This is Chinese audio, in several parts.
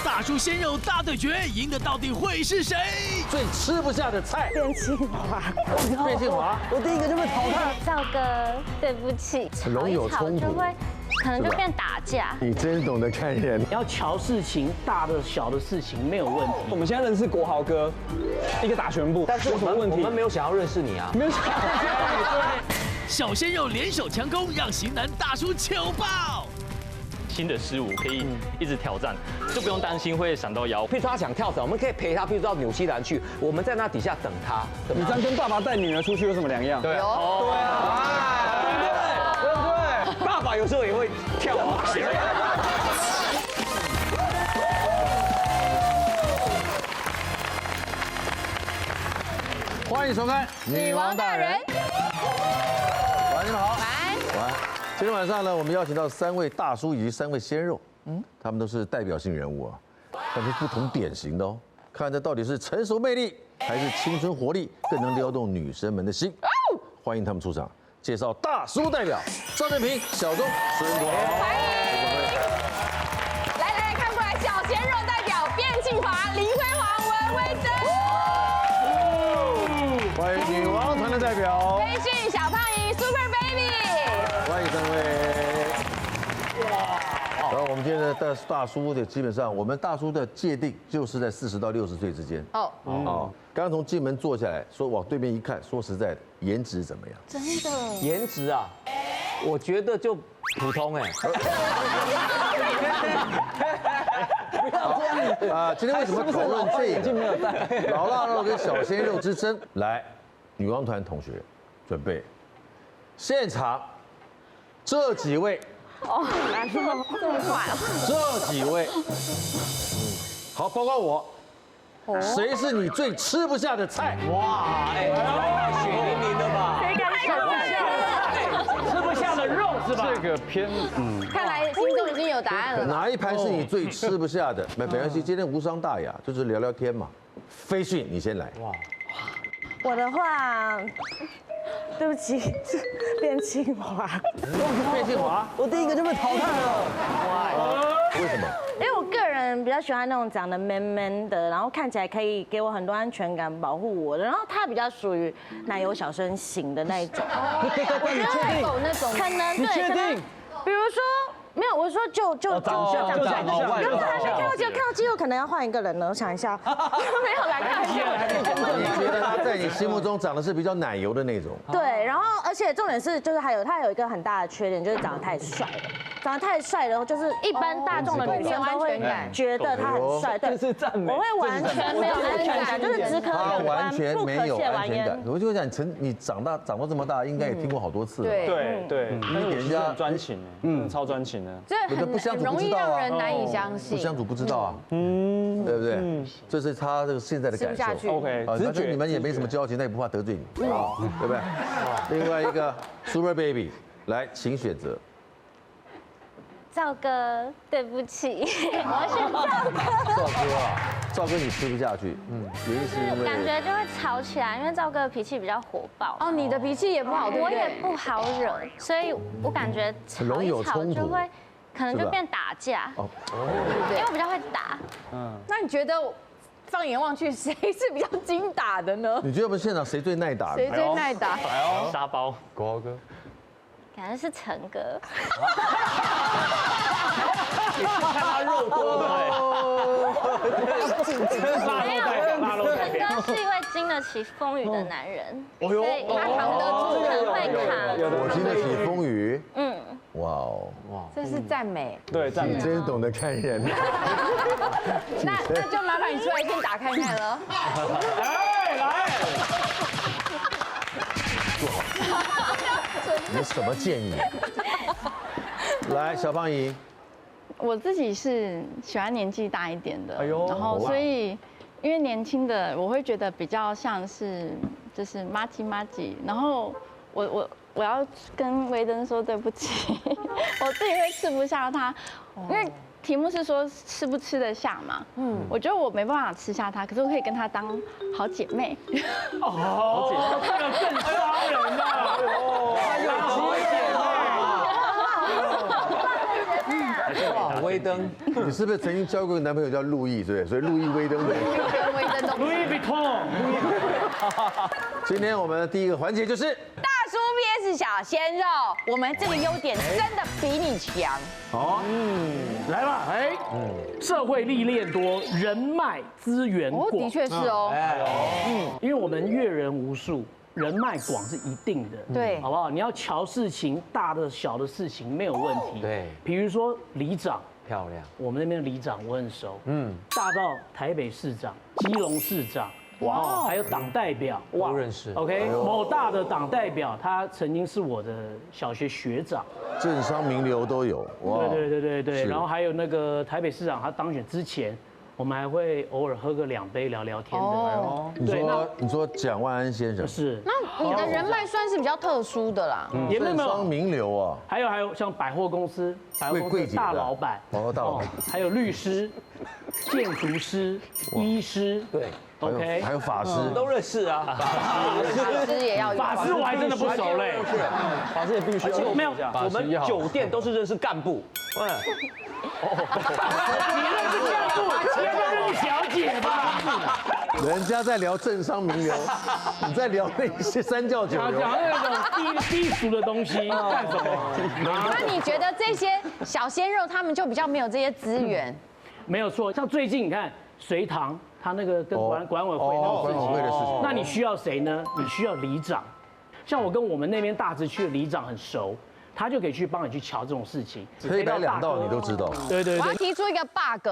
大叔鲜肉大对决，赢的到底会是谁？最吃不下的菜，变清华，变性华，我第一个就被淘汰。赵哥，对不起，容易有冲突就会可能就变打架。你真懂得看人。要瞧事情，大的小的事情没有问题。我们现在认识国豪哥，一个打全部，但是有什么问题？我们没有想要认识你啊，没有想要认识你。小鲜肉联手强攻，让型男大叔糗爆。新的事物可以一直挑战，就不用担心会闪到腰。譬如说他想跳伞，我们可以陪他，譬如到纽西兰去，我们在那底下等他。你这样跟爸爸带女儿出去有什么两样？对啊，对不对？爸爸有时候也会跳啊。欢迎收看《女王大人》。晚上好。晚安。今天晚上呢，我们邀请到3位大叔以及3位鲜肉，他们都是代表性人物啊，但是不同典型的哦。看这到底是成熟魅力，还是青春活力，更能撩动女生们的心。欢迎他们出场，介绍大叔代表赵正平、小钟、孙国豪。欢迎！来，看过来，小鲜肉代表卞庆华、林辉煌、文威珍。欢迎女王团的代表飞迅、小胖姨、Super Baby。欢迎3位。然后我们今天的大叔的基本上，我们大叔的界定就是在40到60岁之间。哦，刚刚从进门坐下来，说往对面一看，说实在的，颜值怎么样？真的，颜值啊，我觉得就普通哎。不要这样啊！今天为什么讨论这个老腊肉跟小鲜肉之争？来，女王团同学准备，现场这几位。来这么快啊！这几位，好，包括我，谁是你最吃不下的菜？哇，哎，血淋淋的吧？谁敢吃？吃不下的肉是吧？这个偏看来心中已经有答案了。哪一盘是你最吃不下的？没关系，今天无伤大雅，就是聊聊天嘛。飞迅，你先来。哇，我的话，对不起，变清华，变性华，我第一个就被淘汰了。为什么？因为我个人比较喜欢那种长得 man man 的，然后看起来可以给我很多安全感、保护我的。然后他比较属于奶油小生型的那一种。你确定？那种可能对，可能比如说。没有，我说就长相，要是还没看到肌肉，可能要换一个人了。我想一下，没有来看你觉得他在你心目中长得是比较奶油的那种？对，然后而且重点是，就是他有一个很大的缺点，就是长得太帅了。长得太帅了，就是一般大众的女生都会觉得他很帅，对，是赞美。我会完全没有安全感，就是只可远观，不可亵玩焉。我就想你长到这么大，应该也听过好多次了。对，你给人家专情，超专情的。这很容易让人难以相信。不相处不知道啊，对不对？这是他这个现在的感受。 OK， 反正你们也没什么交情，他也不怕得罪你，对不对？另外一个 Super Baby， 来，请选择。赵哥，对不起，我选赵哥。赵哥你吃不下去，原因是因为感觉就会吵起来，因为赵哥的脾气比较火爆。哦，你的脾气也不好，对不我对？也不好惹，所以我感觉吵一吵就会，可能就变打架。哦，因为我比较会打。那你觉得放眼望去，谁是比较精打的呢？你觉得我们现场谁最耐打？谁最耐打？沙包，国豪哥。感觉是陈哥，看他肉多没有，陈哥是一位经得起风雨的男人，所以他扛得住，很会扛。我经得起风雨。哇哦，这是赞美。对，赞美。真懂得看人。那就麻烦你出来先打看看了。来。有什么建议？来，小胖姨。我自己是喜欢年纪大一点的，然后哇所以因为年轻的我会觉得比较像是就是麻吉，然后我要跟维登说对不起，我自己会吃不下它，因为题目是说吃不吃得下嘛，我觉得我没办法吃下它，可是我可以跟他当好姐妹。哦，这个更伤人了。哇，维威登，你是不是曾经交过个男朋友叫路易，对不对？所以路易威登。Louis Vuitton。今天我们的第一个环节就是大叔 VS 小鲜肉，我们这个优点真的比你强。好，来吧，社会历练多，人脉资源广。的确是哦。因为我们阅人无数。人脉广是一定的，对，好不好？你要瞧事情，大的小的事情没有问题。对，比如说里长，漂亮，我们那边的里长我很熟，大到台北市长、基隆市长，哇，还有党代表，哇，都认识。OK， 某大的党代表，他曾经是我的小学学长，政商名流都有，哇，对，然后还有那个台北市长，他当选之前。我们还会偶尔喝个2杯聊聊天的。哦，你说蒋万安先生是？那你的人脉算是比较特殊的啦。政商名流啊，还有像百货公司大老板，还有律师、建筑师、医师，对 ，OK， 还有法师都认识啊。法师也要，法师我还真的不熟嘞。法师也必须要。没有，我们酒店都是认识干部。你认识干部，应该认识小姐吧？人家在聊政商名流，你在聊那些三教九流，讲那种低俗的东西干什么？那你觉得这些小鲜肉他们就比较没有这些资源？没有错，像最近你看隋唐，他那个跟管委会那个事情，那你需要谁呢？你需要里长。像我跟我们那边大直区的里长很熟。他就可以去帮你去瞧这种事情，黑白两道你都知道。对。我要提出一个 bug，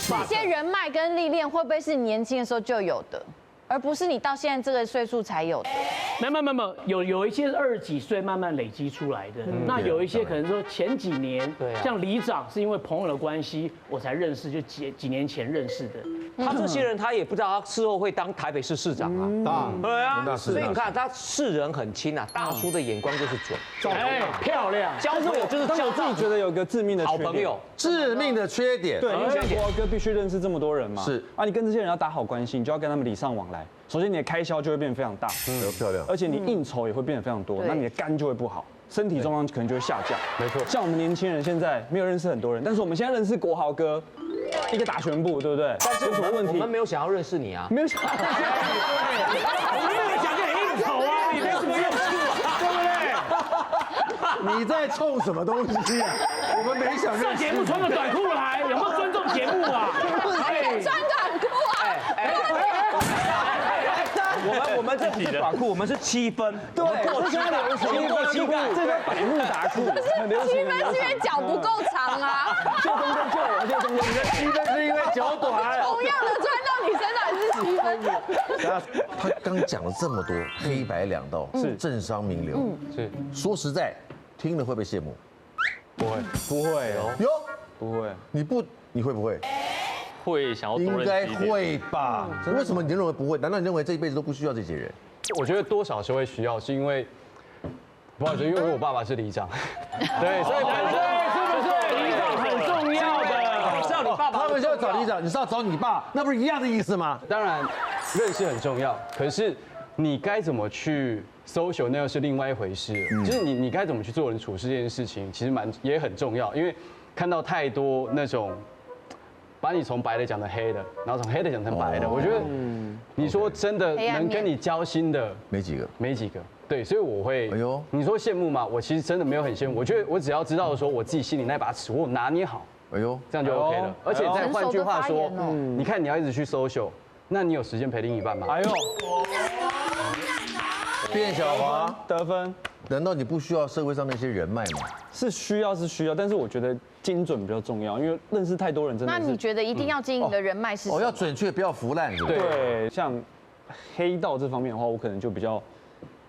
这些人脉跟历练会不会是年轻的时候就有的，而不是你到现在这个岁数才有的？没有一些是20几岁慢慢累积出来的，那有一些可能说前几年，像里长是因为朋友的关系我才认识，就几年前认识的。他这些人他也不知道他事后会当台北市市长啊，对啊，所以你看他世人很亲啊，大叔的眼光就是准，漂亮，交朋友就是我自己觉得有个致命的好朋友，致命的缺点。对，因为像国豪哥必须认识这么多人嘛，是啊，你跟这些人要打好关系，你就要跟他们礼尚往来。首先你的开销就会变得非常大，漂亮，而且你应酬也会变得非常多，那你的肝就会不好。身体状况可能就会下降，没错。像我们年轻人现在没有认识很多人，但是我们现在认识国豪哥，一个打拳部，对不对？但是有什么问题？我们没有想要认识你啊，没有想，我没有想跟你应酬啊，你没什么用处啊，对不对？你在冲什么东西啊？我们没想上节目穿个短裤来，有没有尊重节目啊？穿短裤啊！我们这不是短裤，我们是7分，对，过膝盖，这叫百慕达裤，很流行。7分是因为脚不够长啊。就中间就我，就中间。你的7分是因为脚短。同样的穿到你身上也是7分。他刚讲了这么多黑白两道，是政商名流，是说实在，听了会不会羡慕？不会哦。哟，不会。你会不会？会想要多认识应该会吧？为什么你认为不会？难道你认为这一辈子都不需要这些人？我觉得多少是会需要，是因为不好意思，因为我爸爸是里长，对，所以本身是不是里长很重要的？知道你爸爸，他们就要找里长，你是要找你爸，那不是一样的意思吗？当然认识很重要，可是你该怎么去 social 那又是另外一回事了。就是你该怎么去做人处事这件事情，其实也很重要，因为看到太多那种。把你从白的讲成黑的，然后从黑的讲成白的，我觉得，你说真的能跟你交心的没几个，对，所以我会，哎呦，你说羡慕吗？我其实真的没有很羡慕，我觉得我只要知道说我自己心里那把尺我拿捏好，哎呦，这样就 OK 了。而且再换句话说，你看你要一直去 social， 那你有时间陪另一半吗？哎呦，卞小华得分。难道你不需要社会上那些人脉吗？是需要，但是我觉得精准比较重要，因为认识太多人真的是。那你觉得一定要经营的人脉是什么？要准确，不要腐烂。对，像黑道这方面的话，我可能就比较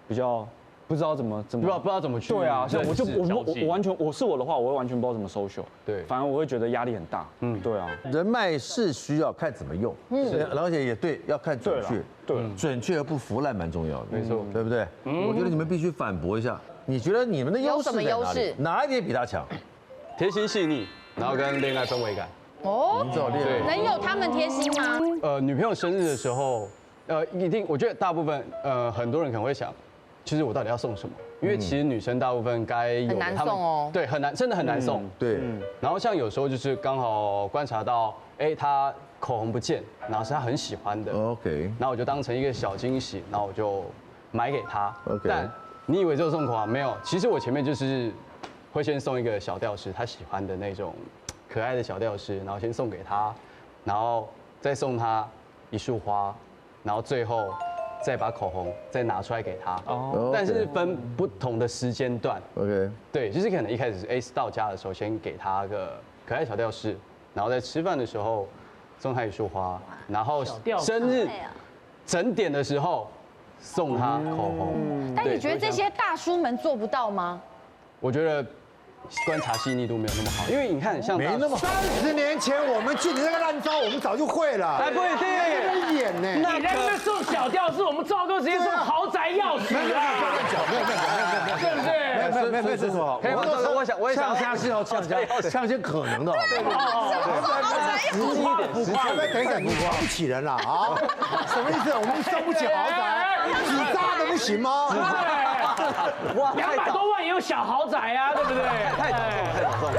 不知道怎么不知道怎么去。对啊，像我完全我是我的话，我会完全不知道怎么 social。对，反而我会觉得压力很大。对啊，人脉是需要看怎么用，而且也对，要看准确。对，准确而不腐烂蛮重要的，没错，对不对？我觉得你们必须反驳一下，你觉得你们的优势在哪里？哪一点比他强？贴心细腻，然后跟恋爱氛围感。哦，能有他们贴心吗？女朋友生日的时候，一定，我觉得大部分很多人可能会想，就是我到底要送什么？因为其实女生大部分该有很难送哦，对，很难，真的很难送。对，然后像有时候就是刚好观察到，她口红不见，然后是她很喜欢的 ，OK， 然后我就当成一个小惊喜，然后我就买给她。 OK， 但你以为只有送口红没有？其实我前面就是会先送一个小吊饰，她喜欢的那种可爱的小吊饰，然后先送给她，然后再送她一束花，然后最后再把口红再拿出来给她。哦，但是分不同的时间段。OK， 对，就是可能一开始是到家的时候先给她个可爱小吊饰，然后在吃饭的时候送她一束花，然后生日整点的时候送她口红。但你觉得这些大叔们做不到吗？我觉得观察细腻度没有那么好，因为你看像没那么好。30年前我们进你那个烂招，我们早就会了。还不一定，在演呢。你在那边送小吊饰，我们赵哥直接送豪宅钥匙啊！对不对？没有这说。我也想下是要像一些可能的，实际一点，等一下，你瞧不起人了啊？什么意思？我们送不起豪宅，几扎的不行吗？哇，200多万也有小豪宅啊，对不对？太早送。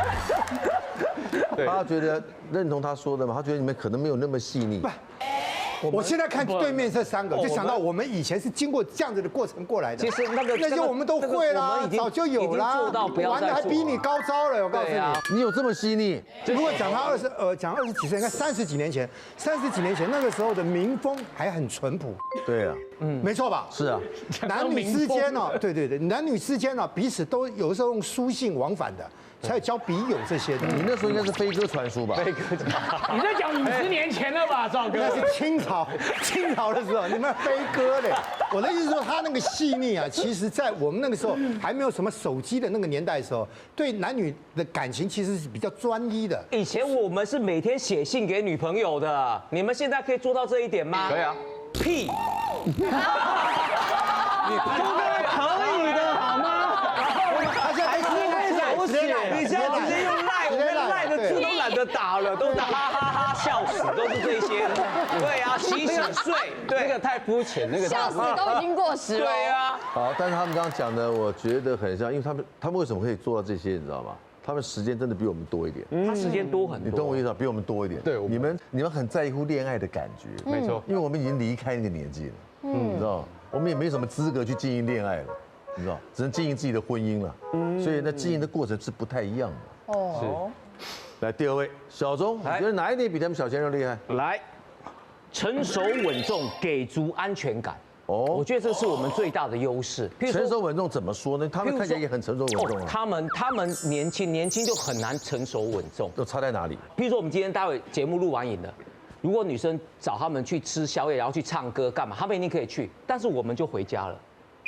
他觉得认同他说的嘛？他觉得你们可能没有那么细腻。我现在看对面这3个，就想到我们以前是经过这样子的过程过来的。其实那些我们都会啦，早就有啦，玩的还比你高招了。我告诉你，你有这么细腻？如果讲他讲20几岁，你看30几年前那个时候的民风还很淳朴。对啊，没错吧？是啊，男女之间呢，对，男女之间呢，彼此都有的时候用书信往返的。才有交笔友这些的。你那时候应该是飞鸽传书吧？飞鸽，你在讲50年前了吧，赵哥？那是清朝的时候，你们飞鸽嘞。我的意思说，他那个细腻啊，其实在我们那个时候还没有什么手机的那个年代的时候，对男女的感情其实是比较专一的。以前我们是每天写信给女朋友的，你们现在可以做到这一点吗？可以啊。屁！你可以的好吗？他现在你现在直接用赖，我们赖的字都懒得打了，都打哈哈哈笑死，都是这些。对啊，洗睡，对，那个太肤浅，那个笑死都已经过时了。对啊。好，但是他们刚刚讲的，我觉得很像，因为他们为什么可以做到这些，你知道吗？他们时间真的比我们多一点，他时间多很多。你懂我意思吗？比我们多一点。对，你们很在乎恋爱的感觉，没错，因为我们已经离开那个年纪了，你知道吗？我们也没什么资格去经营恋爱了。你知道，只能经营自己的婚姻了，所以那经营的过程是不太一样的。哦，来第2位，小钟，你觉得哪一点比他们小鲜肉厉害？来，成熟稳重，给足安全感。哦，我觉得这是我们最大的优势。成熟稳重怎么说呢？他们看起来也很成熟稳重啊。他们年轻就很难成熟稳重，都差在哪里？譬如说我们今天待会节目录完影了。如果女生找他们去吃宵夜，然后去唱歌干嘛，他们一定可以去，但是我们就回家了。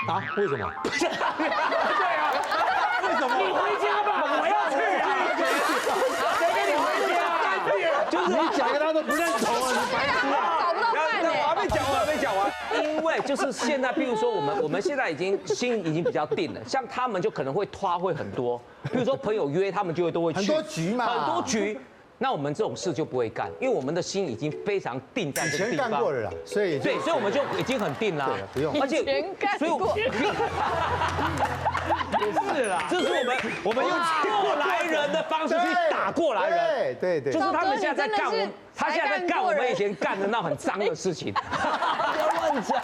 啊？为什么？对啊，为什么？你回家吧，我要去啊！谁跟你回家？就是你讲个他都不认同啊，你白痴啊！找不到伴呢。我还没讲完。因为就是现在，譬如说我们现在心已经比较定了，像他们就可能会拖会很多，譬如说朋友约他们就会都会去很多局嘛，很多局。那我们这种事就不会干，因为我们的心已经非常定在这个地方。以前干过了啦，所以我们就已经很定了。对，不用。而且，所以我不是啦，这是我们用过来人的方式去打过来人。对，就是他们现在在干他现在在干我们以前干的那很脏的事情。不要乱讲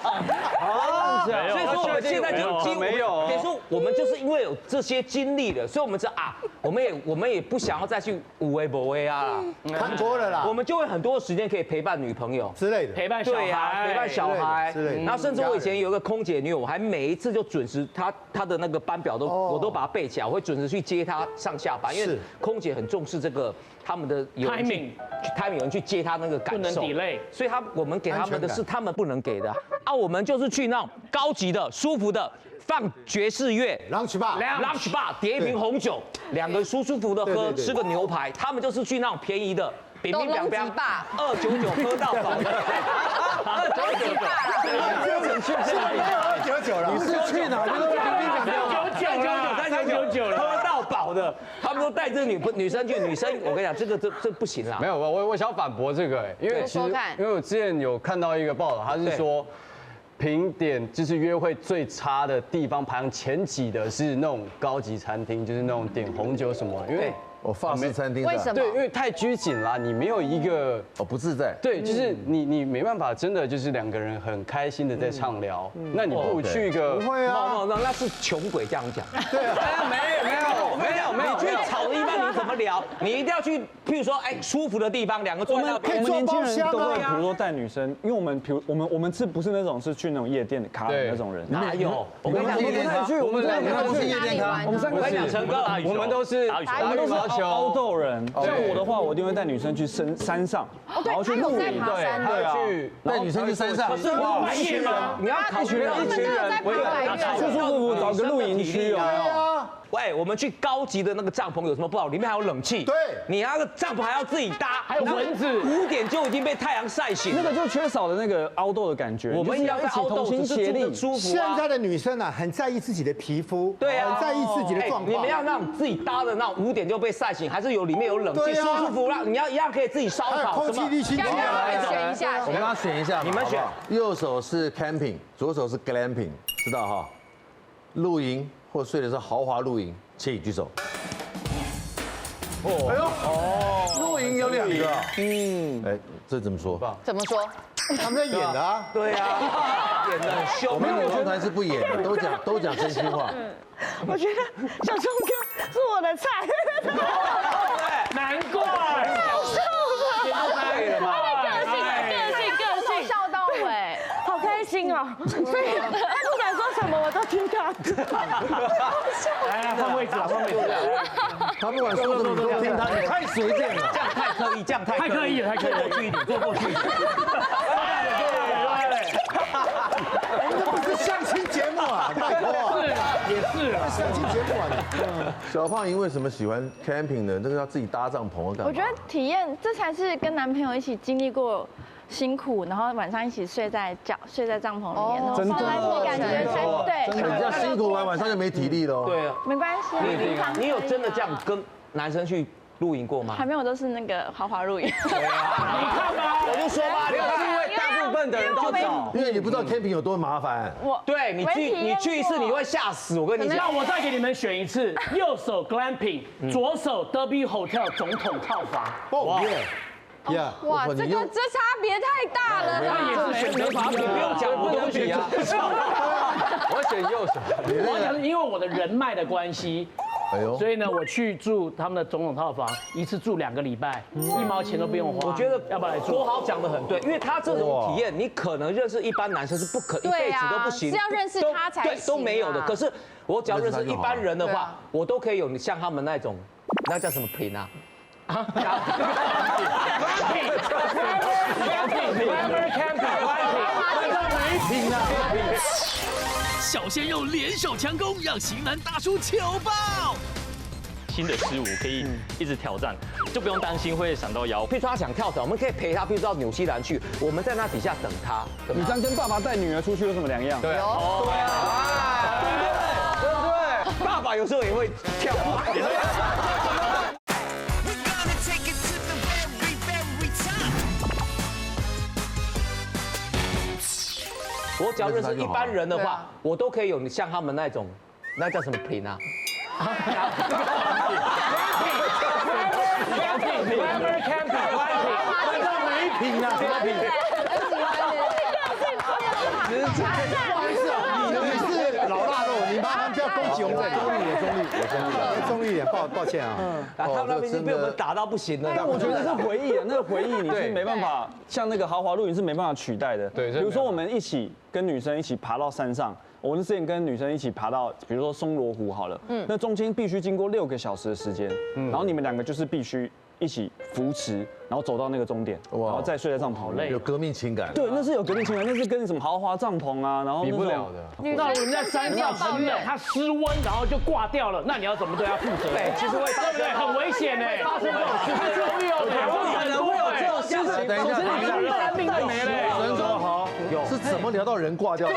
啊！所以说我们现在就没有，等于说我们就是因为有这些经历了，所以我们知道啊，我们也不想要再去无为不为啊啦，看多了啦，我们就会很多时间可以陪伴女朋友之类的，陪伴小孩，陪伴小孩之类的。然后甚至我以前有一个空姐女友，我还每一次就准时，她的那个班表我都把它背起来，我会准时去接她上下班，因为空姐很重视这个他们的timing，有人去接她那个感受，不能 delay，所以我们给他们的是他们不能给的啊，我们就是去那种高级的、舒服的。放爵士乐 ，lunch bar，点一瓶红酒，2个舒服的喝，吃个牛排。他们就是去那种便宜的，冰冰凉凉，299喝到饱的，299了。你是去哪？就是399了，喝到饱的。他们都带着女生去，女生我跟你讲，这不行啦。没有，我想反驳这个，因为其实因为我之前有看到一个报道，他是说。评点就是约会最差的地方排行前几的是那种高级餐厅，就是那种点红酒什么，因为。法式餐厅为什么？对，因为太拘谨啦，你没有一个不自在。对，就是你没办法，真的就是两个人很开心的在畅聊。那你不如去一个不会啊，那是穷鬼这样讲。对啊，没有，去吵的地方你怎么聊？你一定要去，譬如说，舒服的地方，两个坐在那边。可以做包厢都会，啊。比如说带女生，因为我们不是那种是去那种夜店咖的那种人。哪有？我跟你讲，我们两个都是夜店咖，我们三个是陈哥，我们都是凹豆人。像我的话，我一定会带女生去山上，然后去露营，对啊，带女生去山上。是半夜吗？你要一群人，舒舒服服找个露营区有没有？喂，我们去高级的那个帐篷有什么不好？里面还有冷气。对，你那个帐篷还要自己搭，还有蚊子。5点就已经被太阳晒醒，那个就缺少的那个凹豆的感觉。我们要一起同心协力，舒服。现在的女生啊，很在意自己的皮肤，对啊，很在意自己的状况。你们要让自己搭的那5点就被晒醒，还是里面有冷气，舒舒服服，让你要一样可以自己烧烤。空气滤清器啊，选一下，我们要选一下，你们选。右手是 camping， 左手是 glamping， 知道哈？露营或睡的是豪华露营，请举手。哎呦，露营有2个，这怎么说？怎么说？他们在演的啊。对啊，演的很凶。我们女王团是不演的，都讲真心话。我觉得小钟哥是我的菜，难怪，个性，笑到尾，好开心哦！所以他不管说什么我都听他。来，换位置了，换位置了。他不管说什么你都听他，你太随便了，这样太刻意，这样太刻意了，坐过去一点，坐过去一点。我们这不是相亲节目啊，拜托。也是相亲节目啊。小胖因为什么喜欢 camping 呢？这个要自己搭帐篷啊，干嘛？我觉得体验这才是跟男朋友一起经历过辛苦，然后晚上一起睡在帐篷里面，然后放在一起感觉才对。你这样辛苦完晚上就没体力喽。对啊，没关系啊。你有真的这样跟男生去露营过吗？还没有，都是那个豪华露营。对啊，你看吧，我就说吧，没有，是因为大部分的人都找，因为你不知道 camping 有多麻烦。对你去一次你会吓死，我跟你讲。那我再给你们选一次，右手 glamping， 左手 Derby Hotel 总统套房。哇！哇，这差别太大了。他也是选择法比，不用讲，我都选啊。我选右手，因为我的人脉的关系，所以呢，我去住他们的总统套房，一次住2个礼拜，1毛钱都不用花。我觉得要不要来住？国豪讲的很对，因为他这种体验，你可能认识一般男生是不可一辈子都不行，是要认识他才行，都没有的。可是我只要认识一般人的话，我都可以有像他们那种，那叫什么品啊？小鲜肉联手强攻，让型男大叔糗爆。新的事物可以一直挑战，就不用担心会闪到腰。譬如说他想跳伞，我们可以陪他，譬如说到纽西兰去，我们在那底下等他。你这样跟爸爸带女儿出去有什么两样？对啊，对不对？爸爸有时候也会跳啊。我只要认识一般人的话，我都可以有像他们那种，那叫什么品啊？不好意思啊，你是老腊肉，你麻烦不要攻击我们这里，中立一点，抱歉啊。他们那边已经被我们打到不行了。但我觉得是回忆啊，那个回忆你是没办法，像那个豪华露营是没办法取代的。对，比如说我们一起跟女生一起爬到山上，我之前跟女生一起爬到，比如说松罗湖好了，那中间必须经过6个小时的时间，然后你们2个就是必须一起扶持，然后走到那个终点，然后再睡在帐篷里，有革命情感。对，那是有革命情感，那是跟什么豪华帐篷啊，然后比不了的。那人在山上很冷，他失温，然后就挂掉了，那你要怎么对他负责？对，其实会对不对？很危险哎，发生这种事情容易有，可能会有这种事情。等一下，生命都没了。人说好，是怎么聊到人挂掉的？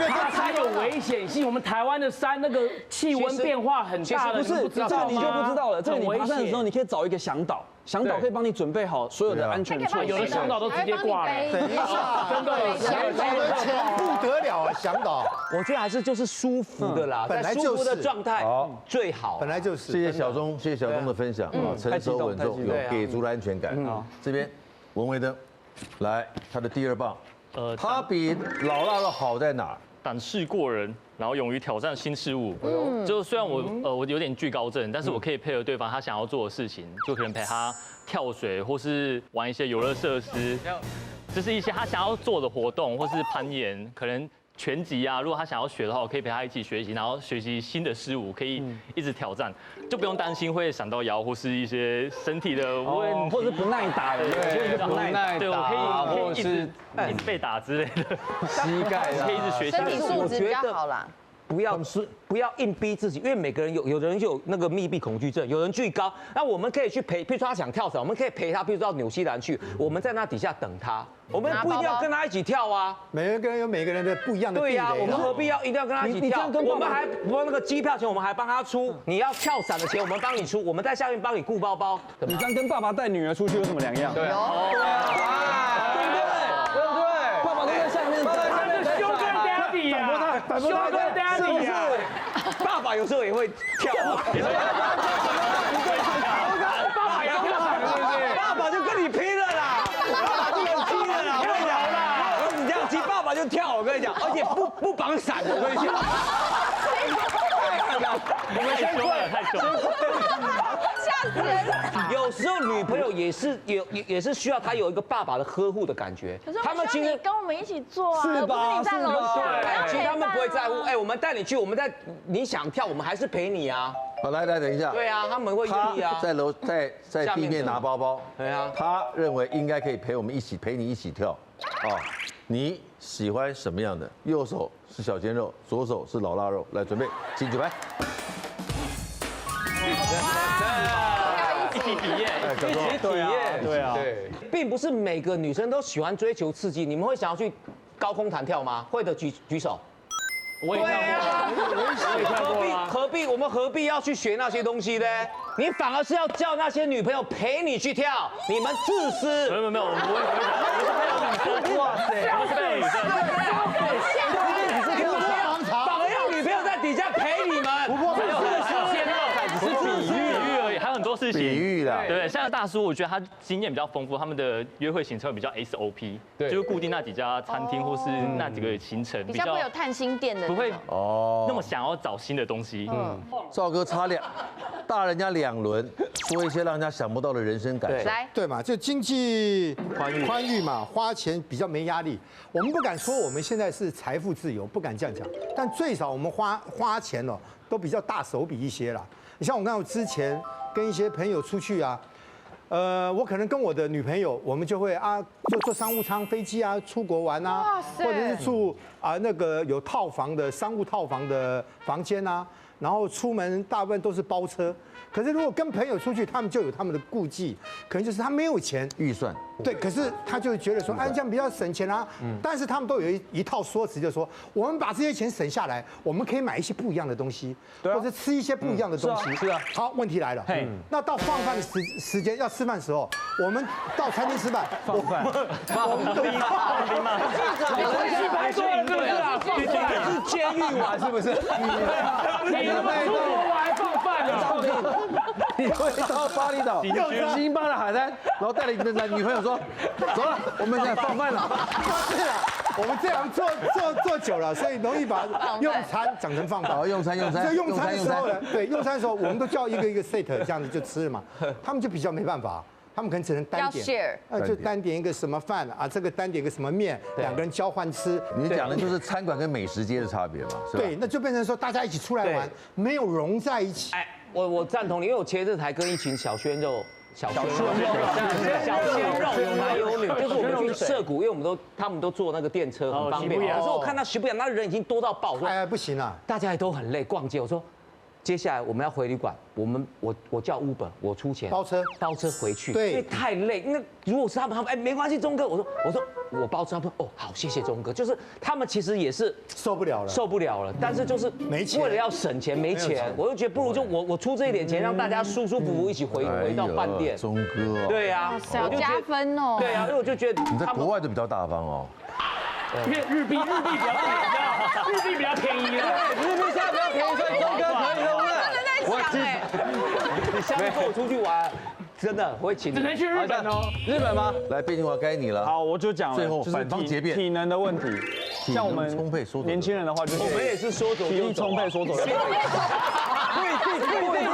它才有危险性。我们台湾的山那个气温变化很大的，不是这个你就不知道了。这个你爬山的时候，你可以找一个向导，向导可以帮你准备好所有的安全措施，有的向导都直接挂了。等一下，真的向导的钱不得了啊！向导，我觉得还是就是舒服的啦，在舒服的状态最好。本来就是。谢谢小钟，谢谢小钟的分享啊，成熟稳重，有给足了安全感。这边文维登，来他的第2棒，他比老辣肉好在哪？胆识过人，然后勇于挑战新事物。就虽然我有点惧高症，但是我可以配合对方他想要做的事情，就可能陪他跳水，或是玩一些游乐设施，就是一些他想要做的活动，或是攀岩，可能拳击啊。如果他想要学的话，我可以陪他一起学习，然后学习新的事物，可以一直挑战，就不用担心会闪到腰或是一些身体的问题，或者不耐打，对，不耐打，对，我可以一直被打之类的，膝盖可以一直学习，身体素质比较好啦。不要硬逼自己，因为每个人有的人就有那个密闭恐惧症，有人惧高，那我们可以去陪，譬如说他想跳伞，我们可以陪他，譬如说到纽西兰去，我们在那底下等他，我们不一定要跟他一起跳啊。每个人有每个人的不一样的地雷。对呀，我们何必一定要跟他一起跳？我们还不那个机票钱，我们还帮他出，你要跳伞的钱我们帮你出，我们在下面帮你顾包包。你这样跟爸爸带女儿出去有什么两样？对啊，对不对？爸爸都在下面，Sugar Daddy 呀，Sugar Daddy 呀，爸爸有时候也会跳啊。爸爸也跳伞，对不对？爸爸就跟你拼了啦，爸爸就有踢了啦，我跟你讲啦，如果你这样踢，爸爸就跳，我跟你讲，而且不绑伞，我跟你讲。我们先过了，太凶了，吓死人！有时候女朋友也是需要她有一个爸爸的呵护的感觉。可是他们其实跟我们一起做啊，是吧？你在楼下，其实他们不会在乎。哎，我们带你去，你想跳，我们还是陪你啊。好，来，等一下。对啊，他们会愿意啊。在地面拿包包。对啊。他认为应该可以陪你一起跳。哦，你喜欢什么样的？右手是小鲜肉，左手是老腊肉。来，准备，请举牌。一起体验，对啊，并不是每个女生都喜欢追求刺激。你们会想要去高空弹跳吗？会的举手。我也跳过，我们何必要去学那些东西呢？你反而是要叫那些女朋友陪你去跳，你们自私。没有，我们不会讲，哇塞，我是被女生，反而要女朋友在底下陪你们，只是比喻而已，还有很多事情。比喻啦，对，像大叔，我觉得他经验比较丰富，他们的约会行程比较 SOP， 就是固定那几家餐厅或是那几个行程，比较会有探新店的，不会那么想要找新的东西。赵哥大人家2轮，说一些让人家想不到的人生感受。来，对嘛，就经济宽裕嘛，花钱比较没压力。我们不敢说我们现在是财富自由，不敢这样讲，但最少我们花钱哦，都比较大手笔一些啦。你像我看我之前跟一些朋友出去啊，我可能跟我的女朋友，我们就会就坐商务舱飞机啊，出国玩啊，或者是住那个有套房的商务套房的房间啊，然后出门大部分都是包车。可是如果跟朋友出去，他们就有他们的顾忌，可能就是他没有钱预算，对，可是他就觉得说，这样比较省钱啊。但是他们都有一套说辞，就是说，我们把这些钱省下来，我们可以买一些不一样的东西，或者吃一些不一样的东西。是啊。好，问题来了，那到放饭的时间要吃饭的时候，我们到餐厅吃饭，我们都去拍错了，是不是啊？是监狱玩是不是？你他妈出国玩放饭了？你会到巴厘岛星巴的海滩，然后带着你的女朋友说：“走了，我们现在放饭了。”是啊，我们这样做久了，所以容易把用餐讲成放饭。用餐。所以用餐的时候呢，对，用餐的时候我们都叫一个 set 这样子就吃了嘛。他们就比较没办法。他们可能只能单点，就单点一个什么饭啊，这个单点一个什么面，两个人交换吃。你讲的就是餐馆跟美食街的差别嘛，是吧？对，那就变成说大家一起出来玩，没有融在一起。哎，我赞同你，因为我前阵才跟一群小鲜肉有男有女，就是我们去涩谷，因为他们都坐那个电车很方便。可是我看到徐不雅那人已经多到爆，我说不行啊，大家也都很累，逛街，我说。接下来我们要回旅馆，我叫 Uber， 我出钱包车回去，对，因为太累。那如果是他们哎没关系，钟哥，我说我包车，他们说哦好，谢谢钟哥，就是他们其实也是受不了了，但是就是没钱，为了要省钱没钱，我就觉得不如就我出这一点钱，让大家舒舒服服一起回到饭店。钟哥，对啊，小加分哦。对啊，因为我就觉得你在国外都比较大方哦。因为日币比较便宜，日币比较便宜了。日币现在比较便宜，所以钟哥可以了，我在想哎，你下次跟我出去玩，真的我会请你。只能去日本哦。日本吗？来，卞金华该你了。好，我就讲了，最后反方结辩，体能的问题。像我们充沛说年轻人的话，就是我们也是说走体力充沛，说走就走。不一定。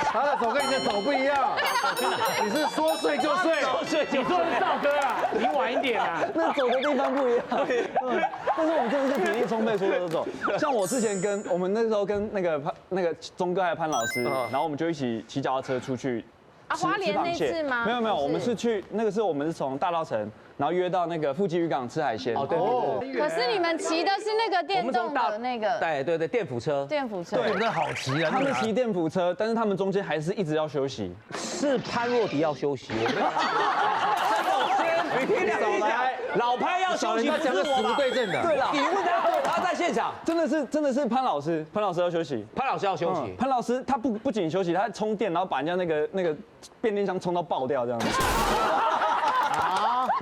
他的走跟你的走不一样，你是说睡就睡，你说的是赵哥啊，你晚一点啊。那走的地方不一样，但是我们真的是体力充沛，说走就走。像我之前我们那时候跟那个钟哥还有潘老师，然后我们就一起骑脚踏车出去。花莲那次吗？没有，我们是去我们是从大稻埕，然后约到那个富基渔港吃海鲜。哦，对。可是你们骑的是那个电动的那个？对，电辅车。电辅车。对，那好骑啊。他们骑电辅车，但是他们中间还是一直要休息。是潘若迪要休息，我没有。你听两句讲，老潘要休息，他讲的死不对症的。对了，你问他在现场，真的是潘老师要休息，潘老师要休息。潘老师他不仅休息，他充电，然后把人家那个变电箱充到爆掉这样子。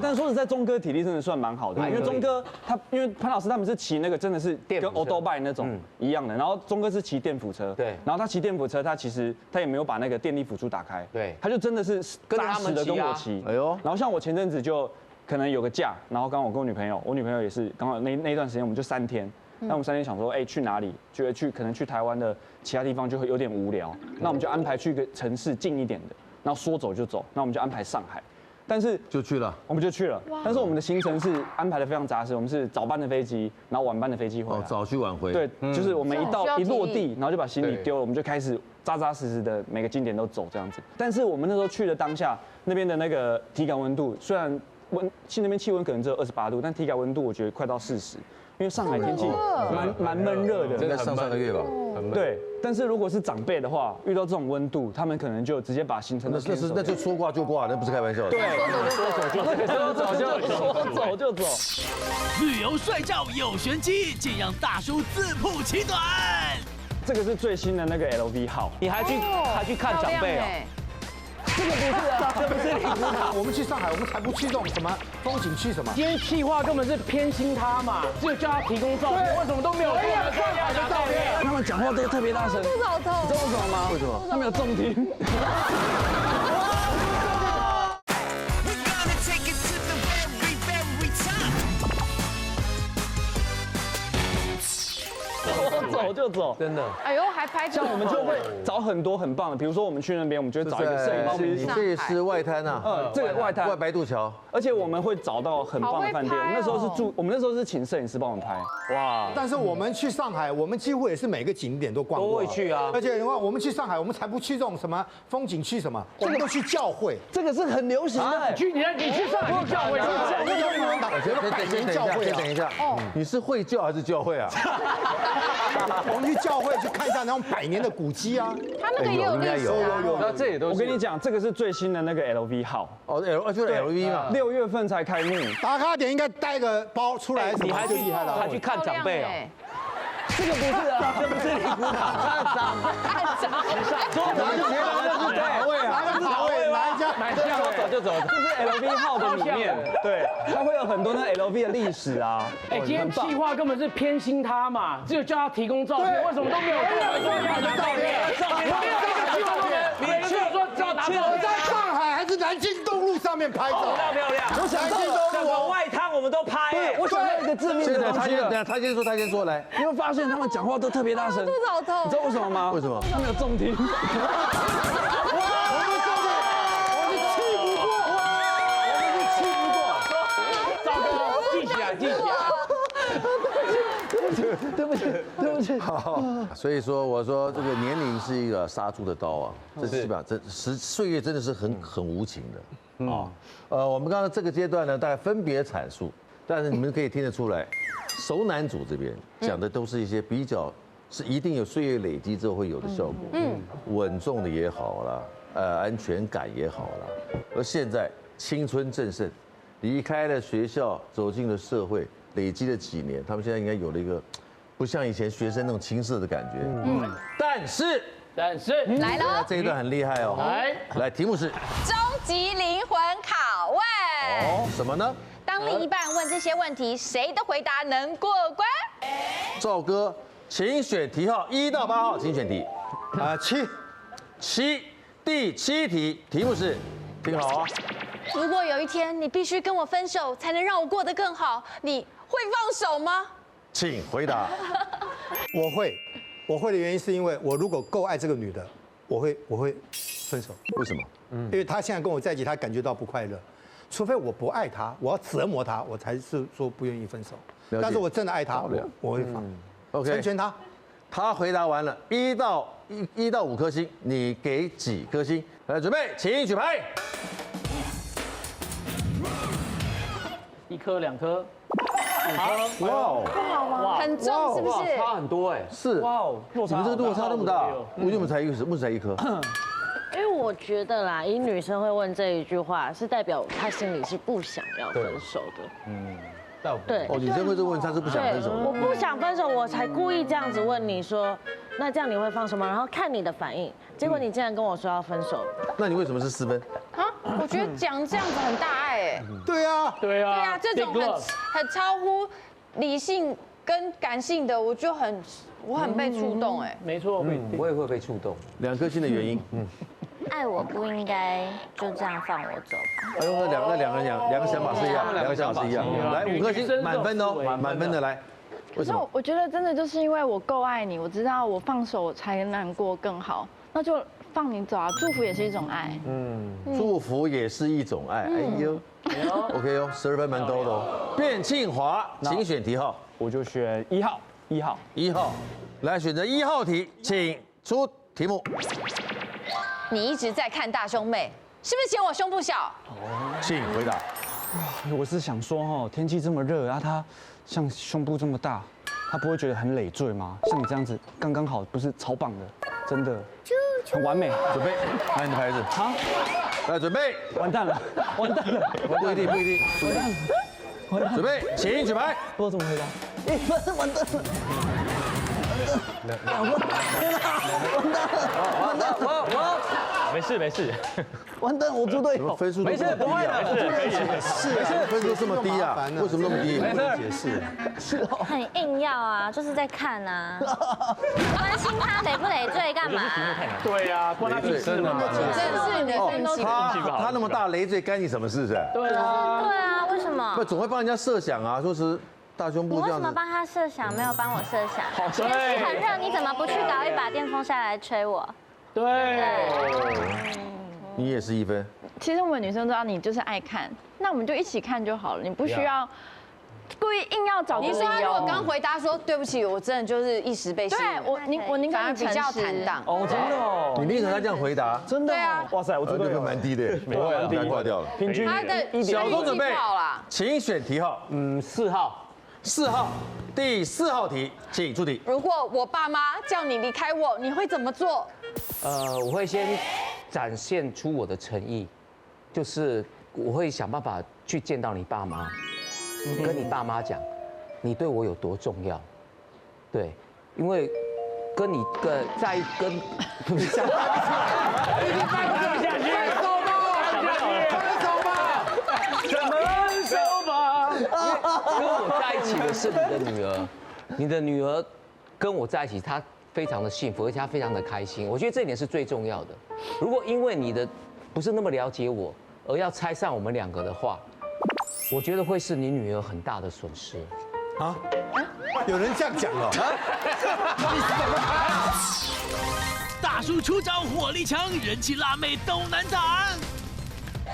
但是说实在，钟哥体力真的算蛮好的，因为钟哥因为潘老师他们是骑那个真的是跟 Autobike 那种一样的，然后钟哥是骑电辅车，对，然后他骑电辅车，他其实他也没有把那个电力辅助打开，对，他就真的是扎实的跟我骑，哎呦，然后像我前阵子就可能有个假，然后刚好我跟我女朋友也是刚好那段时间我们就3天。那我们3天想说，哎，去哪里？觉得可能去台湾的其他地方就会有点无聊，那我们就安排去一个城市近一点的，然后说走就走，那我们就安排上海，但是就去了，我们就去了。但是我们的行程是安排的非常扎实，我们是早班的飞机，然后晚班的飞机回来。哦，早去晚回。对，就是我们一落地，然后就把行李丢了，我们就开始扎扎实实的每个景点都走这样子。但是我们那时候去的当下，那边的那个体感温度虽然那边气温可能只有28度，但体感温度我觉得快到40。因为上海天气蛮闷热的，应该上个月吧。对，但是如果是长辈的话，遇到这种温度，他们可能就直接把行程那就说挂就挂，那不是开玩笑的。对，说走就走。旅游帅照有玄机，竟让大叔自曝其短。这个是最新的那个 LV 号，你还去看长辈哦。这个不是啊，这不是灵骨塔。我们去上海，我们才不去这种什么风景区什么。今天企划根本是偏心他嘛，只有叫他提供照片，为什么都没有？对呀，上海的照片。他们讲话都特别大声。不早透。你知道为什么吗？为什么？他们有重听。走就走，真的。哎呦，还拍像我们就会找很多很棒的，比如说我们去那边，我们就会找一个摄影师。你这是外滩啊？这个外滩外白渡桥。而且我们会找到很棒的饭店。我们那时候是请摄影师帮我们拍。哇！但是我们去上海，我们几乎也是每个景点都逛过。都会去啊。而且的话，我们去上海，我们才不去这种什么风景区什么，我们都去教会。这个是很流行的。你去上海去教会？我们有名堂，什么百年教会啊？等一下，你是会教还是教会啊？我们去教会去看一下那种100年的古迹啊。他那个也有历史啊。那这也都是。我跟你讲，这个是最新的那个 LV 号。哦，就是 LV 嘛。6月份才开幕。打卡点应该带个包出来，你还厉害了，还去看长辈啊？这个不是啊，这不是灵骨塔，看说走就走，这是 LV 号的里面，对，它会有很多那 LV 的历史啊。哎，今天企划根本是偏心他嘛，只有叫他提供照片，为什么都没有照片？你去说叫他我在上海还是南京东路上面拍照，漂亮。我想南京东路外滩我们都拍。我想到一个致命的东西了。他先说来。你会发现他们讲话都特别大声。肚子好痛。你知道为什么吗？为什么？他们有重听。对不起。好，所以说我说这个年龄是一个杀猪的刀啊，这基本上岁月真的是很无情的啊。我们刚刚这个阶段呢，大概分别阐述但是你们可以听得出来，熟男组这边讲的都是一些比较是一定有岁月累积之后会有的效果，稳重的也好啦，安全感也好啦。而现在青春正盛，离开了学校，走进了社会，累积了几年，他们现在应该有了一个不像以前学生那种青涩的感觉。但是来了，这一段很厉害哦。来，题目是终极灵魂拷问。什么呢？当另一半问这些问题，谁的回答能过关？赵哥，请选题号1到8号，请选题。7，第7题，题目是，听好啊。如果有一天你必须跟我分手，才能让我过得更好，你会放手吗？请回答。我会的原因是因为我如果够爱这个女的，我会分手。为什么？因为她现在跟我在一起，她感觉到不快乐。除非我不爱她，我要折磨她，我才是说不愿意分手。但是我真的爱她，我会放。OK， 成全她。他回答完了，1到5颗星，你给几颗星？来，准备，请举牌。1颗、2颗。哇哦，哇，很重是不是？差很多哎。是哇哦，你们这个落差那么大，为什么才1颗？因为我觉得啦，以女生会问这一句话，是代表她心里是不想要分手的。对。哦，女生会这么问，她是不想分手的。我不想分手，我才故意这样子问你说，那这样你会放手吗？然后看你的反应，结果你竟然跟我说要分手。那你为什么是4分？啊，我觉得讲这样子很大爱哎。对啊，对啊，这种很超乎理性跟感性的，我很被触动哎。没错，我也会被触动。2颗星的原因，爱我不应该就这样放我走吧。哎呦，那两个想法是一样，来5颗星，满分哦，满分的来。为什么？我觉得真的就是因为我够爱你，我知道我放手才能过更好，那就放你走啊！祝福也是一种爱。祝福也是一种爱。哎呦 ，OK 哦，12分蛮高的哦。卞庆华，请选题号。我就选1号。1号，来选择1号题，请出题目。你一直在看大胸妹，是不是嫌我胸部小？请回答。我是想说哈，天气这么热啊，他像胸部这么大，他不会觉得很累赘吗？像你这样子刚刚好，不是超棒的，真的很完美。准备，拿你的牌子。好，来准备。完蛋了。不一定。准备，请举牌。不知道怎么回答。完蛋了。完蛋了！没事。完蛋，我猪队友。分数没事，不会的，是分数这么低啊？为什么那么低？没事，解释。是很硬要啊，就是在看啊，关心他累不累赘干嘛？对啊，关他屁事嘛。真是你的分析。他那么大累赘，干你什么事？对啊，为什么？不总会帮人家设想啊，说是。大胸部这样子。你为什么帮他设想，没有帮我设想？天气很热，你怎么不去搞一把电风扇来吹我？对。你也是1分。其实我们女生知道你就是爱看，那我们就一起看就好了，你不需要故意硬要找个理由。你说他如果刚回答说对不起，我真的就是一时被吸引。我宁可比较坦荡。哦，真的哦。你宁可他这样回答？真的。对啊。哇塞，我这个蛮低的，不会难挂掉了。平均。小钟准备，请选题号。4号。4号，第4号题，请出题。如果我爸妈叫你离开我，你会怎么做？我会先展现出我的诚意，就是我会想办法去见到你爸妈，跟你爸妈讲，你对我有多重要。对，因为跟你在跟，分手吧！跟我在一起的是你的女儿，你的女儿跟我在一起，她非常的幸福，而且她非常的开心。我觉得这一点是最重要的。如果因为你的不是那么了解我，而要拆散我们2个的话，我觉得会是你女儿很大的损失。啊？有人这样讲哦？大叔出招火力强，人气辣妹都难挡。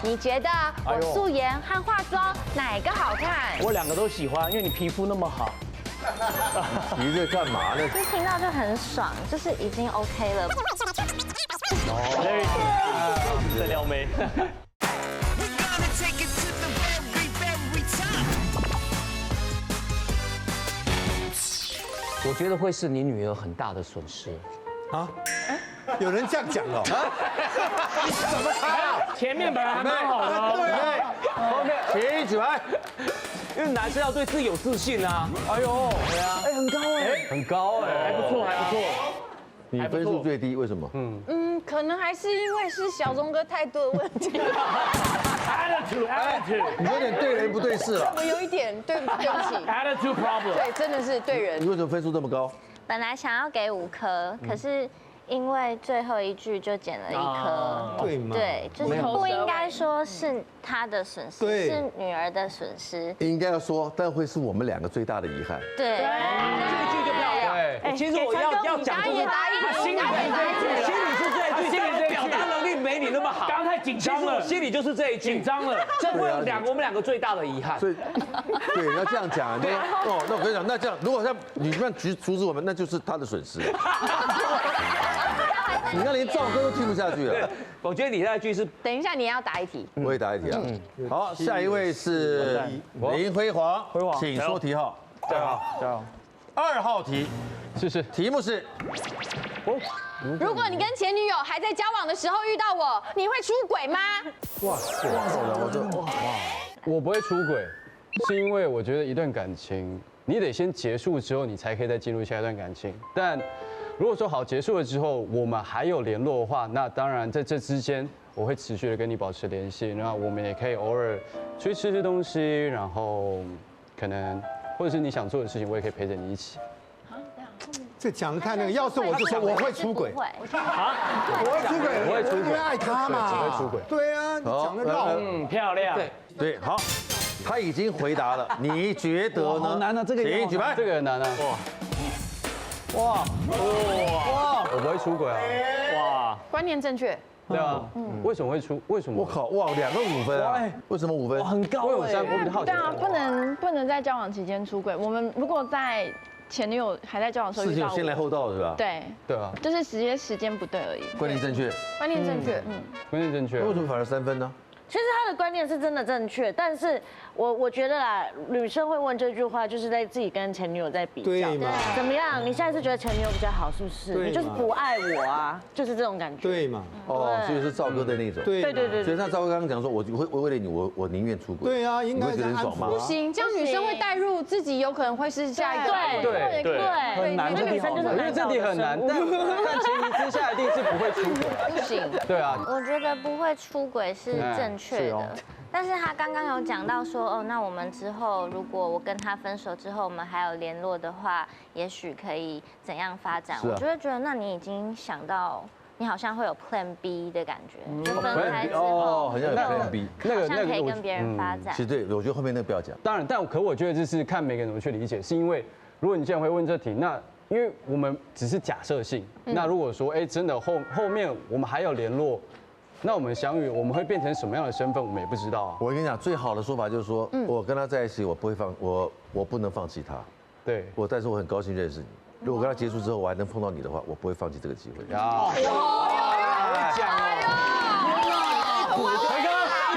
你觉得我素颜和化妆哪个好看？我2个都喜欢，因为你皮肤那么好。你这干嘛呢？就听到就很爽，就是已经 OK 了。在撩妹。我觉得会是你女儿很大的损失。啊？有人这样讲哦？你怎么猜啊？前面本来还蛮好的哦。对，后面请举牌。因为男生要对自己有自信啊。哎呦，对啊，哎，很高哎，很高哎，还不错，还不错。你分数最低，为什么？可能还是因为是小钟哥态度的问题。Attitude， 你有点对人不对事了。我有一点对不起。Attitude problem。对，真的是对人。你为什么分数这么高？本来想要给5颗，可是因为最后一句就减了1颗。对吗？对，就是不应该说是他的损失，是女儿的损失。应该要说，但会是我们2个最大的遗憾。对，这一句就漂亮。其实我要讲就是他心里是这一句，心里表达能力没你那么好。刚才紧张了，心里就是这一句，紧张了。这会有我们两个最大的遗憾。所以，对，你要这样讲，你说哦，那我跟你讲，那这样，如果像你这样阻止我们，那就是他的损失。你看连赵哥都听不下去了。我觉得你那句是，等一下你要答一题。我也答一题啊。好，下一位是林辉煌，请说题号。加油，加油。 2号题，是，题目是：如果你跟前女友还在交往的时候遇到我，你会出轨吗？哇，我不会出轨，是因为我觉得一段感情，你得先结束之后，你才可以再进入下一段感情。但如果说好结束了之后，我们还有联络的话，那当然在这之间，我会持续的跟你保持联系，然后我们也可以偶尔出去吃吃东西，然后可能。 或者是你想做的事情，我也可以陪着你一起。这讲的太那个，要是我就说我会出轨。啊，我会出轨，我会出轨，因为爱他嘛。我会出轨。对啊，你讲得到。漂亮。对，好，他已经回答了，你觉得呢？好难啊，这个请举牌。这个很难啊。哇，我不会出轨啊。哇，观念正确。 对啊，为什么会出？为什么？我靠，哇，2个5分啊！为什么5分？很高我比较好奇。对啊，不能在交往期间出轨。我们如果在前女友还在交往的时候遇到我，事情先来后到是吧？对对啊，就是时间不对而已。观念正确，观念正确，观念正确。为什么反而3分呢？其实他的观念是真的正确，但是我觉得啦，女生会问这句话，就是在自己跟前女友在比较，对嘛？怎么样？你现在是觉得前女友比较好，是不是？你就是不爱我啊，就是这种感觉。对嘛？哦，所以是赵哥的那种。对对。所以像赵哥刚刚讲说，我会为了你，我宁愿出轨。对啊，应该你会觉得很爽吗？不行，这样女生会带入自己有可能会是下一个。对，很难那女生就是因为这题很难，但前提之下一定是不会出轨。不行。对啊，我觉得不会出轨是正确的。但是他刚刚有讲到说，哦，那我们之后如果我跟他分手之后，我们还有联络的话，也许可以怎样发展？我就会觉得，那你已经想到，你好像会有 Plan B 的感觉，就分开之后，好像有 Plan B， 好像可以跟别人发展。其实对，我觉得后面那个不要讲。当然，可我觉得这是看每个人怎么去理解，是因为如果你既然会问这题，那因为我们只是假设性，那如果说真的后面我们还有联络。那我们相遇，我们会变成什么样的身份，我们也不知道啊。我跟你讲，最好的说法就是说，我跟他在一起，我不会我不能放弃他。对，但是我很高兴认识你。如果跟他结束之后，我还能碰到你的话，我不会放弃这个机会。呀，会讲哦。辉哥，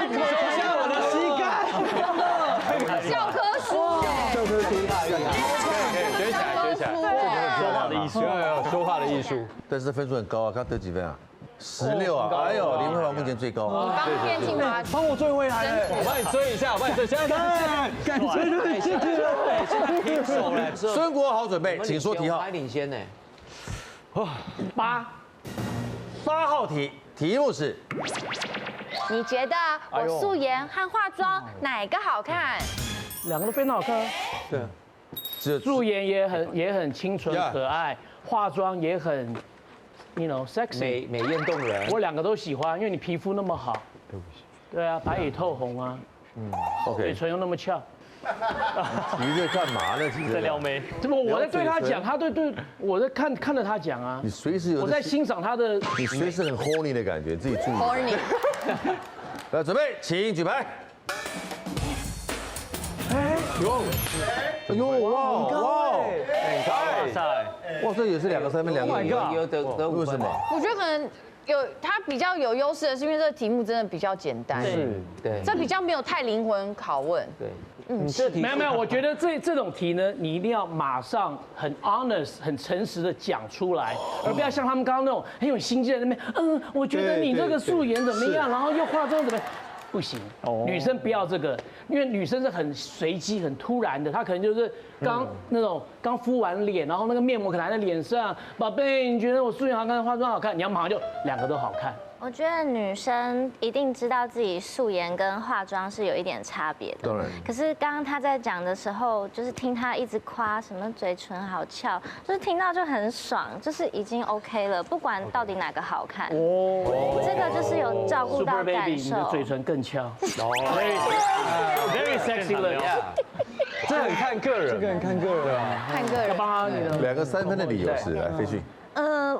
你可一下我的膝盖。教科书，教科书，学起来。说话的艺术，说话的艺术。但是分数很高啊，刚得几分啊？16啊！哎呦，林辉煌目前最高。刚变进吗？帮我追回来了，我帮你追一下，我帮你追。现在感觉就很幸福了，现在平手了。孙国好准备，请说题号。还领先呢。 8号题，题目是：你觉得我素颜和化妆哪个好看？2个都非常好看。对，素颜也很清纯可爱，化妆也很。sexy 美艳动人，我2个都喜欢，因为你皮肤那么好。对不起。对啊，白里透红啊。OK。嘴唇又那么翘。你在干嘛呢？在撩妹。怎么我在对他讲，他对我在看着他讲啊。你随时有。我在欣赏他的。你随时很 horny 的感觉，自己注意。horny。来，准备，请举牌。哎呦哇！哇塞！哇，这也是2个3分，2个5。有得为什么？我觉得可能他比较有优势的是，因为这个题目真的比较简单，对，这比较没有太灵魂拷问。对，这题没有，我觉得这种题呢，你一定要马上很 honest、很诚实的讲出来，而不要像他们刚刚那种很有心机在那边，我觉得你这个素颜怎么样，然后又化妆怎么样。不行，女生不要这个，因为女生是很随机、很突然的，她可能就是刚敷完脸，然后那个面膜可能还在脸上。宝贝，你觉得我素颜好看，化妆好看？你要马上就两个都好看。我觉得女生一定知道自己素颜跟化妆是有一点差别的。当然。可是刚刚她在讲的时候，就是听她一直夸什么嘴唇好翘，就是听到就很爽，就是已经 OK 了，不管到底哪个好看。哦。这个就是有照顾到感受。你的嘴唇更翘。Very sexy look。这很看个人，这个很看个人啊。看个人。要帮他2个3分的理由是来飞讯。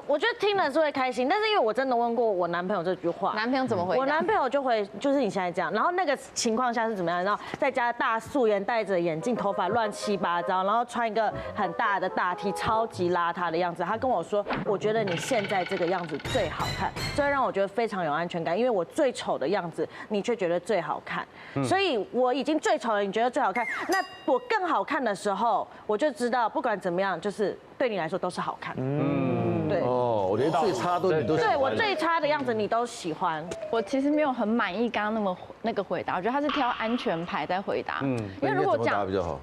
我觉得听了是会开心，但是因为我真的问过我男朋友这句话，男朋友怎么回答？我男朋友就会就是你现在这样，然后那个情况下是怎么样？然后在家大素颜，戴着眼镜，头发乱七八糟，然后穿一个很大的大 T， 超级邋遢的样子。他跟我说，我觉得你现在这个样子最好看，这让我觉得非常有安全感，因为我最丑的样子你却觉得最好看，所以我已经最丑了，你觉得最好看，那我更好看的时候，我就知道不管怎么样，就是对你来说都是好看。对。哦，我连最差都你都喜欢。对我最差的样子你都喜欢。我其实没有很满意刚刚那个回答，我觉得他是挑安全牌在回答。因为如果讲比较好，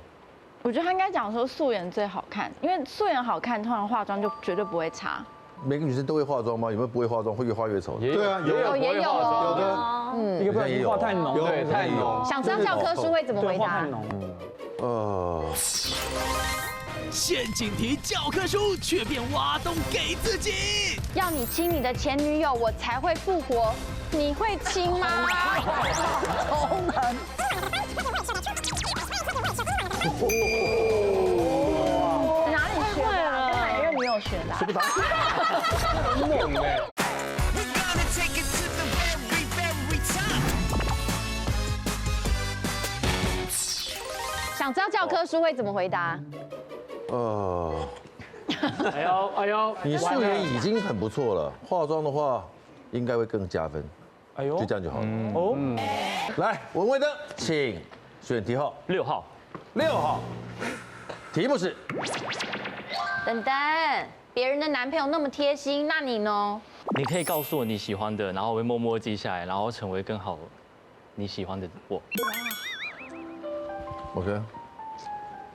我觉得他应该讲说素颜最好看，因为素颜好看，通常化妆就绝对不会差。每个女生都会化妆吗？有没有不会化妆，会越化越丑？对啊，也有哦，有的，一个不小心化太浓，对，太浓。想知道教科书会怎么回答？陷阱题教科书却变挖洞给自己，要你亲你的前女友，我才会复活，你会亲吗？好难。哪里学的？跟哪一任女友学的？这不答，很猛哎。想知道教科书会怎么回答？哎呦，你素颜已经很不错了，化妆的话应该会更加分。哎呦，就这样就好了。哦，来，文慧灯，请选题号6号。6号，题目是。等等，别人的男朋友那么贴心，那你呢？你可以告诉我你喜欢的，然后我会默默记下来，然后成为更好你喜欢的我。OK。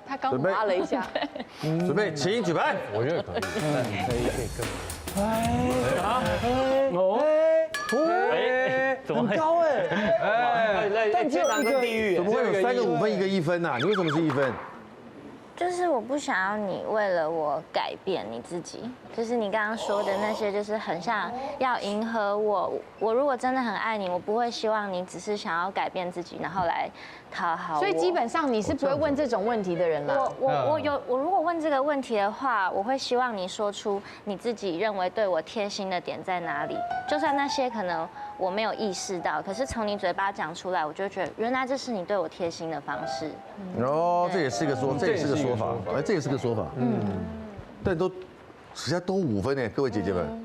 他刚滑了一下，准备，请举牌。我觉得可以，怎么很高但只有一个地狱，怎么会有3个5分，1个1分呐？你为什么是1分？就是我不想要你为了我改变你自己，就是你刚刚说的那些，就是很像要迎合我。我如果真的很爱你，我不会希望你只是想要改变自己，然后来讨好我。所以基本上你是不会问这种问题的人啦。我如果问这个问题的话，我会希望你说出你自己认为对我贴心的点在哪里，就算那些可能我没有意识到，可是从你嘴巴讲出来，我就觉得原来这是你对我贴心的方式。哦，这也是个说法，哎，这也是个说法。但实在都5分呢，各位姐姐们。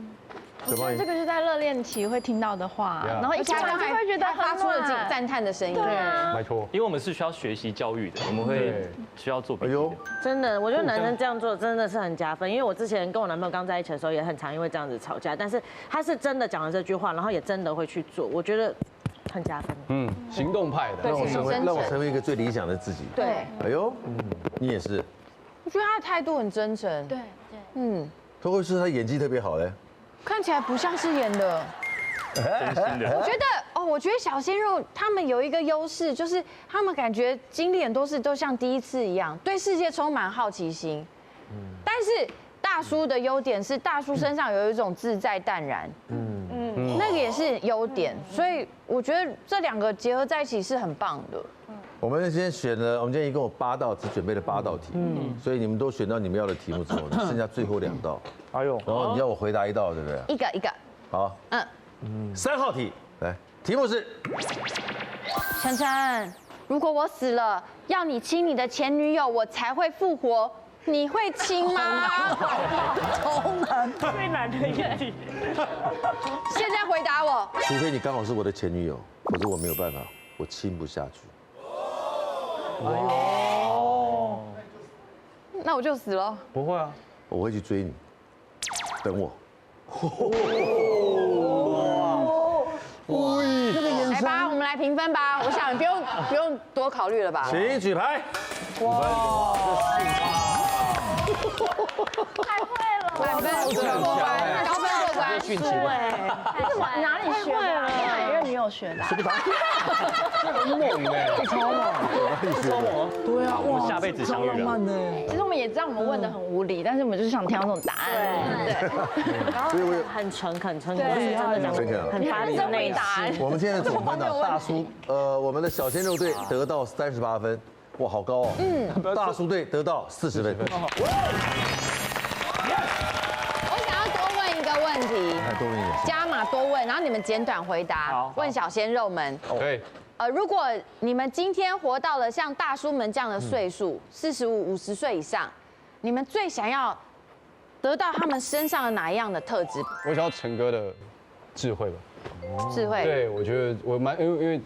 我觉得这个是在热恋期会听到的话，然后一开始就会觉得发出了赞叹的声音。对啊，没错，因为我们是需要学习教育的，我们会需要做笔记的。真的，我觉得男生这样做真的是很加分，因为我之前跟我男朋友刚在一起的时候也很常因为这样子吵架，但是他是真的讲了这句话，然后也真的会去做，我觉得很加分。行动派的，让我成为一个最理想的自己。对，哎呦，你也是。我觉得他的态度很真诚。对，会不会是他演技特别好嘞？看起来不像是演的。我觉得小鲜肉他们有一个优势，就是他们感觉经历很多事都像第一次一样，对世界充满好奇心。但是大叔的优点是大叔身上有一种自在淡然。那个也是优点，所以我觉得这2个结合在一起是很棒的。我们今天选了，我们今天一共有8道，只准备了8道题，所以你们都选到你们要的题目之后，剩下最后2道，哎呦，然后你要我回答1道，对不对？一个，好，3号题，来，题目是：晨晨，如果我死了，要你亲你的前女友，我才会复活，你会亲吗？超难，最难的一题。现在回答我。除非你刚好是我的前女友，否则我没有办法，我亲不下去。哦，那我就死了。不会啊，我会去追你，等我。这个眼神。来吧，我们来评分吧。我想不用多考虑了吧。请举牌。哇，太会了，满分过关，高分过关。对，哪里学的？哪任女友学的？很猛哎，超猛，超猛。对啊，我们下辈子相遇了。其实我们也知道我们问的很无理，但是我们就是想听到这种答案。对，然后很诚恳，真的讲很发自内心。我们现在的总分呢，大叔，我们的小鲜肉队得到38分，哇，好高哦。大叔队得到40分。我想要多问一个问题，多问一个，加码多问，然后你们简短回答。问小鲜肉们，可以。如果你们今天活到了像大叔们这样的岁数，45、50岁以上，你们最想要得到他们身上的哪一样的特质？我想要陈哥的智慧吧。智慧。对，我觉得我因为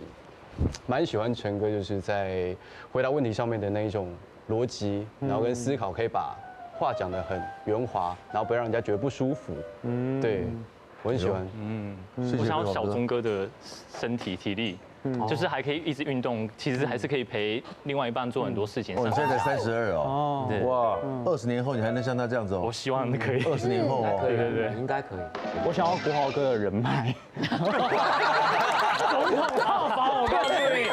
蛮喜欢陈哥，就是在回答问题上面的那一种逻辑，然后跟思考，可以把话讲得很圆滑，然后不会让人家觉得不舒服。对，我很喜欢。我想要小钟哥的身体体力。就是还可以一直运动，其实还是可以陪另外一半做很多事情。你现在才32哦，哇，20年后你还能像他这样子哦？我希望可以。20年后哦，对，应该可以。我想要国豪哥的人脉。总统套房，我告诉你，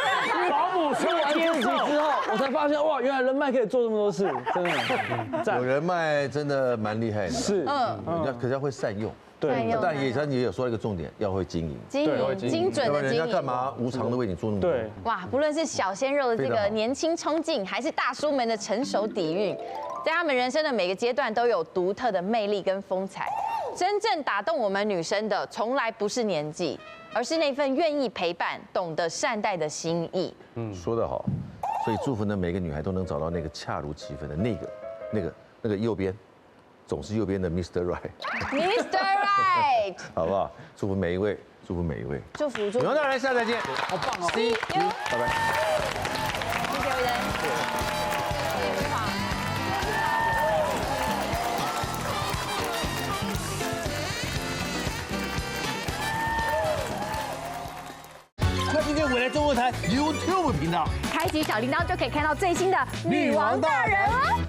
保姆出完电视之后，我才发现哇，原来人脉可以做这么多事，真的。有人脉真的蛮厉害的。是，可是要会善用。对，但也有说了一个重点，要会经营，精准的经营。人家干嘛无偿的为你做那么多？对，哇，不论是小鲜肉的这个年轻冲劲，还是大叔们的成熟底蕴，在他们人生的每个阶段都有独特的魅力跟风采。真正打动我们女生的，从来不是年纪，而是那份愿意陪伴、懂得善待的心意。说得好，所以祝福呢每个女孩都能找到那个恰如其分的那个右边。总是右边的 Mr. Right，Mr. Right， 好不好？祝福每一位，祝福每一位，祝福。女王大人，下次再见，好棒哦 ，See you， 拜拜。谢谢维仁，谢谢辉煌。快订阅未来中文台 YouTube 频道，开启小铃铛就可以看到最新的女王大人哦。